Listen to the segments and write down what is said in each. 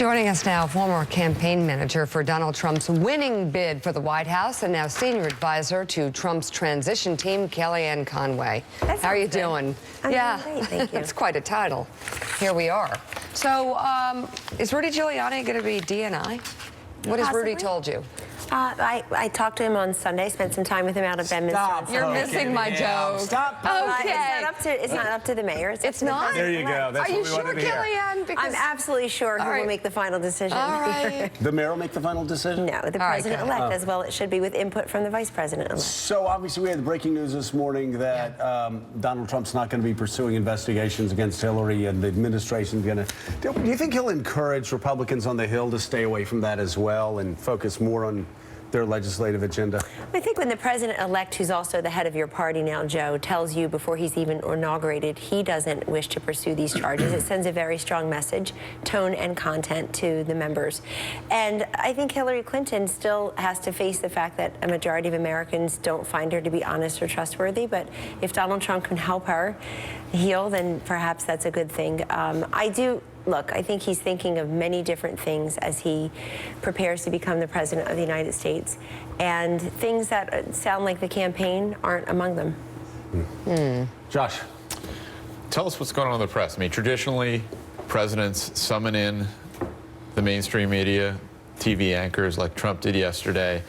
Joining us now, former campaign manager for Donald Trump's winning bid for the White House and now senior advisor to Trump's transition team, Kellyanne Conway. How are you doing? I'm doing great, thank you. It's quite a title. Here we are. So, is Rudy Giuliani going to be DNI? What has Rudy told you? I talked to him on Sunday, spent some time with him out at Bedminster. Stop. You're missing my joke. Stop. Okay. It's not up to the mayor. It's not? There you go. That's are what you we wanted sure, to hear. Kellyanne? Because I'm absolutely sure he will make the final decision. All right. The mayor will make the final decision? No, the president-elect as well. It should be with input from the vice president-elect. So obviously we had the breaking news this morning that Donald Trump's not going to be pursuing investigations against Hillary, and the administration's going to... Do you think he'll encourage Republicans on the Hill to stay away from that as well and focus more on their legislative agenda? I think when the president-elect, who's also the head of your party now, Joe, tells you before he's even inaugurated he doesn't wish to pursue these charges, it sends a very strong message, tone and content to the members. And I think Hillary Clinton still has to face the fact that a majority of Americans don't find her to be honest or trustworthy. But if Donald Trump can help her heal, then perhaps that's a good thing. Look, I think he's thinking of many different things as he prepares to become the president of the United States. And things that sound like the campaign aren't among them. Josh. Tell us what's going on in the press. I mean, traditionally, presidents summon in the mainstream media, TV anchors like Trump did yesterday,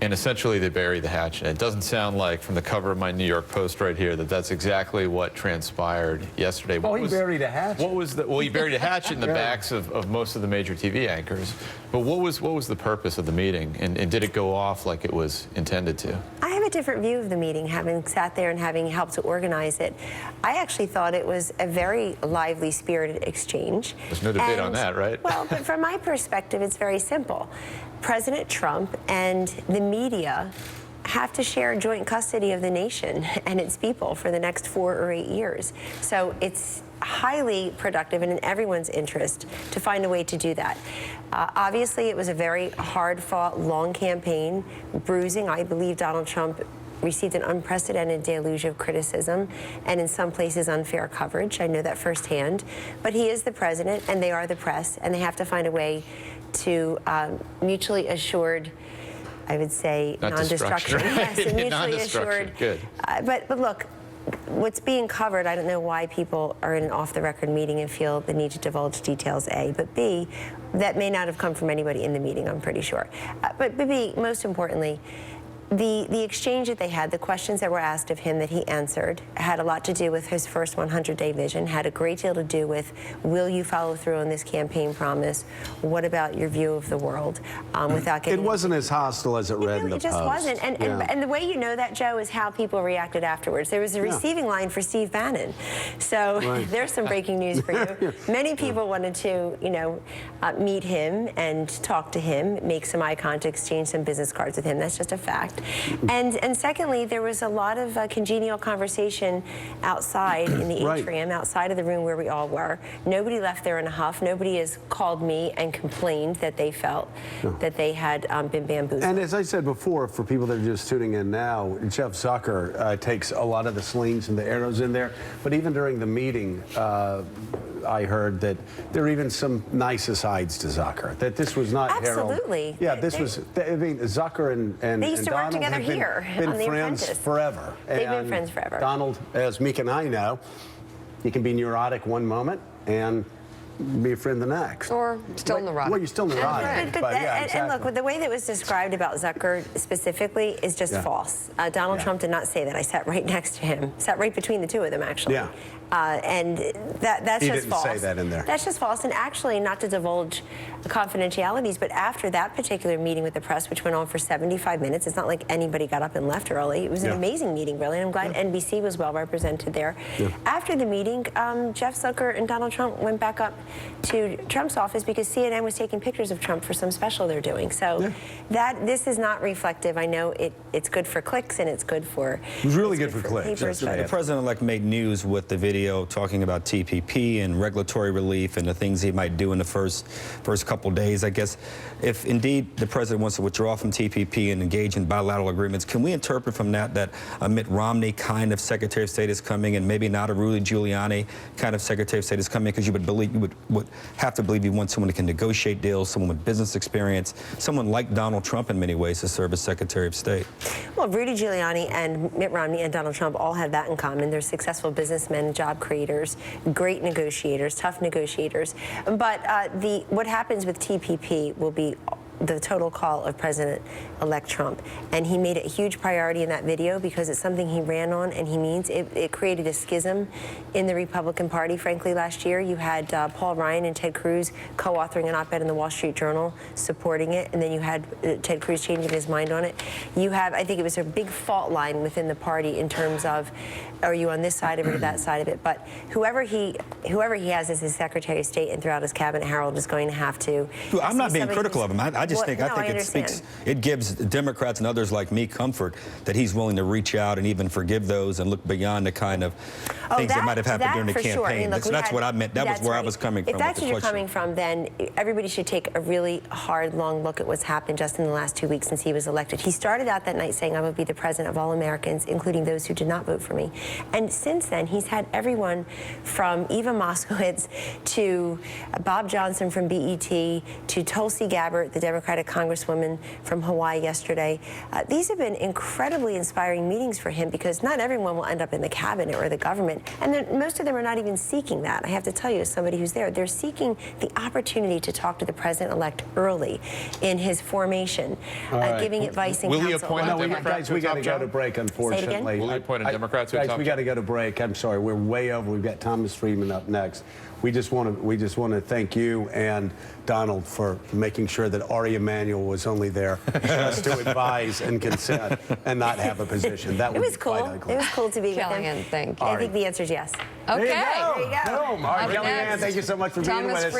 and essentially they bury the hatchet. It doesn't sound like, from the cover of my New York Post right here, that that's exactly what transpired yesterday. He buried a hatchet. Well, he buried a hatchet in the backs of most of the major TV anchors. But what was the purpose of the meeting, and did it go off like it was intended to? I have a different view of the meeting, having sat there and having helped to organize it. I actually thought it was a very lively, spirited exchange. There's no debate on that, right? Well, but from my perspective, it's very simple. President Trump and the media have to share joint custody of the nation and its people for the next 4 or 8 years. So it's highly productive and in everyone's interest to find a way to do that. Obviously, it was a very hard-fought, long campaign, bruising. I believe Donald Trump received an unprecedented deluge of criticism and in some places unfair coverage. I know that firsthand. But he is the president and they are the press, and they have to find a way to mutually assured, I would say, non-destruction. Right? Yes, mutually assured. Good. But look, what's being covered, I don't know why people are in an off-the-record meeting and feel the need to divulge details, A. But B, that may not have come from anybody in the meeting, I'm pretty sure. But B, most importantly, the exchange that they had, the questions that were asked of him that he answered, had a lot to do with his first 100-day vision, had a great deal to do with, will you follow through on this campaign promise? What about your view of the world? Without getting... It wasn't as hostile as it read in the Post. It just wasn't. And the way you know that, Joe, is how people reacted afterwards. There was a receiving line for Steve Bannon. So there's some breaking news for you. Many people wanted to, meet him and talk to him, make some eye contact, exchange some business cards with him. That's just a fact. And secondly, there was a lot of congenial conversation outside in the atrium, outside of the room where we all were. Nobody left there in a huff. Nobody has called me and complained that they felt that they had been bamboozled. And as I said before, for people that are just tuning in now, Jeff Zucker takes a lot of the slings and the arrows in there. But even during the meeting, I heard that there are even some nice asides to Zucker. That this was not absolutely. Yeah, this was. I mean, Zucker and they used to work together here been on The friends Apprentice. forever. They've been friends forever. Donald, as Meek and I know, he can be neurotic one moment and be a friend the next. Or still neurotic. Well, you're still neurotic. But yeah, exactly. And look, the way that was described about Zucker specifically is just false. Donald Trump did not say that. I sat right next to him. Sat right between the two of them, actually. Yeah. And that's he just false. He didn't say that in there. That's just false. And actually, not to divulge confidentialities, but after that particular meeting with the press, which went on for 75 minutes, it's not like anybody got up and left early. It was an amazing meeting, really, and I'm glad NBC was well represented there. After the meeting, Jeff Zucker and Donald Trump went back up to Trump's office because CNN was taking pictures of Trump for some special they're doing. So this is not reflective. I know it's good for clicks and it's good for... It was really good for clicks. The president-elect made news with the video video talking about TPP and regulatory relief and the things he might do in the first couple days. I guess if indeed the president wants to withdraw from TPP and engage in bilateral agreements, can we interpret from that a Mitt Romney kind of Secretary of State is coming and maybe not a Rudy Giuliani kind of Secretary of State is coming, because you would have to believe you want someone who can negotiate deals, someone with business experience, someone like Donald Trump in many ways to serve as Secretary of State? Well, Rudy Giuliani and Mitt Romney and Donald Trump all have that in common. They're successful businessmen, job creators, great negotiators, tough negotiators. But what happens with TPP will be the total call of President-elect Trump. And he made it a huge priority in that video because it's something he ran on and he means. It created a schism in the Republican Party, frankly, last year. You had Paul Ryan and Ted Cruz co-authoring an op-ed in the Wall Street Journal supporting it, and then you had Ted Cruz changing his mind on it. You have, I think it was a big fault line within the party in terms of, are you on this side of it or that side of it? But whoever he has as his Secretary of State and throughout his cabinet, Harold is going to have to. Well, I'm not being critical of him. I think it gives Democrats and others like me comfort that he's willing to reach out and even forgive those and look beyond the kind of things that might have happened during the campaign. Sure. I mean, look, that's what I meant. That was where I was coming from. If that's where you're coming from, then everybody should take a really hard, long look at what's happened just in the last 2 weeks since he was elected. He started out that night saying, I will be the president of all Americans, including those who did not vote for me. And since then, he's had everyone from Eva Moskowitz to Bob Johnson from BET to Tulsi Gabbard, the Democratic Congresswoman from Hawaii yesterday. These have been incredibly inspiring meetings for him because not everyone will end up in the cabinet or the government. And most of them are not even seeking that. I have to tell you, as somebody who's there, they're seeking the opportunity to talk to the president-elect early in his formation, giving advice and counsel. Will he appoint a Democrat? Guys, we got to go to break, unfortunately. Will he appoint a Democrat to a top Guys, we got to go to break. I'm sorry, we're way over. We've got Thomas Friedman up next. We just want to thank you and Donald for making sure that Ari Emanuel was only there just to advise and consent and not have a position. That It was be cool. quite ugly. It was cool to be with him. Kellyanne, thank you. I think the anscer is yes. Okay. There you go. There you go. Boom. All right, Up Kellyanne, next, thank you so much for being with Thomas us.